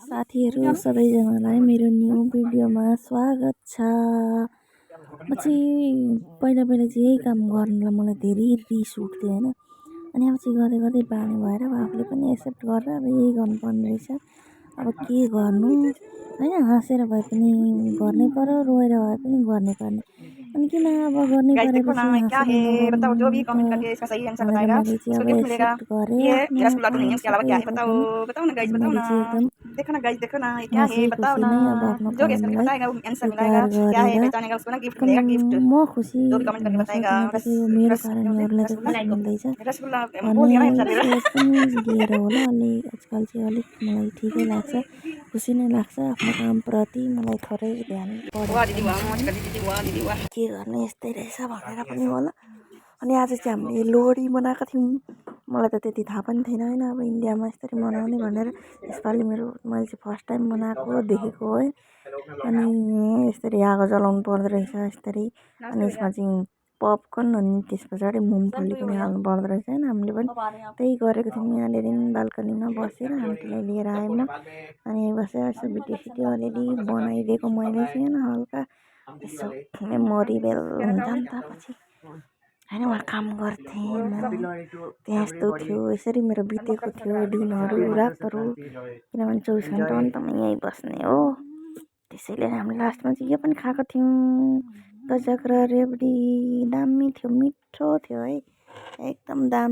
साथीहरू सबैजनालाई मेरो न्यू भिडियोमा स्वागत छ। म चाहिँ पहिला चाहिँ यही काम गर्नुलाई मलाई धेरै रिस उठ्थ्यो हैन। अनि अब चाहिँ गर्दै गर्दै बानी भएर आफूले पनि एक्सेप्ट गरेर अब यही गर्नुपर्ने रहेछ। अब के गर्नु हैन, हाँसेर भए पनि गर्नै पर्यो, रोएर भए पनि गर्नै पर्ने। अनि किन अब गर्नै गाइस देखो ना परेपछि क्या हाँसेर है, बताओ जो भी नगर्नु कमेंट त करके इसका सही आंसर भनेर बताएगा मैले चाहिँ उसको अब गिफ्ट मिलेगा। एक्सेप्ट गरेँ ये आफ्नो रसगुल्ला तो नहीं है, काम इसके अलावा सबै क्या है थोक बताओ, हैन। बताओ ना गाइस, अनि बताओ मैले ना। चाहिँ एकदम देखो ना गाइस, देखो ना ये क्या है, हाँसी बताओ खुसी ना। नै अब आफ्नो जो भी इसका गिफ्ट कामलाई बताएगा वो आंसर स्वीकार मिलेगा, क्या है गरेर पहचानेगा उसको ना गिफ्ट एकदम मिलेगा, गिफ्ट। म खुसी जो भी कमेंट करके हुन बताएगा। सकिनँ त रस कि यो मेरो रस कारणले क्या अरूलाई त रसगुल्ला खुसी मिल्दैछ रसगुल्ला बोल भन्ने दिया ना इंसान सोच पनि लिएर होला। अलि आजकल चाहिँ अलिक मलाई ठिकै लाग्छ, खुसी नै लाग्छ। आफ्नो कामप्रति मलाई थोरै ध्यान वाह बढेको दीदी वाह, हुन्छ मौज हैन। कर दीदी, वाह दीदी वाह। के गर्ने यस्तै रहेछ भनेर पनि होला। अनि आज चाहिँ हामीले लोहडी मनाएको थियौँ। मलाई त त्यति थाहा पनि थिएन हैन, अब इन्डियामा यसरी मनाउने भनेर। यसपालि मैले चाहिँ फर्स्ट टाइम मनाएको देखेको है। अनि यसरी आगो जलाउनु पर्दो रहेछ यसरी। अनि यसमा चाहिँ पपकर्न अनि त्यस पछाडि मुङफली पनि हाल्नु पर्दो रहेछ हैन। हामीले पनि त्यही गरेको थियौँ। यहाँनिर बाल्कनीमा बसेर आन्टीलाई लिएर आएँ म। अनि बसेर यसो भिडियो सिडियो अलिअलि बनाइदिएको मैले चाहिँ हैन, हल्का यसो मेमोरेबल हुन्छ नि त पछि हैन। उहाँ काम गर्थेँ म, त्यहाँ यस्तो थियो, यसरी मेरो बितेको थियो दिनहरू रातहरू। किनभने 24 घन्टा पनि त म यहीँ बस्ने हो। त्यसैले हामीले लास्टमा चाहिँ यो पनि खाएको थियौँ, गजक र रेवडी। दामी थियो, मिठो थियो है, एकदम दामी।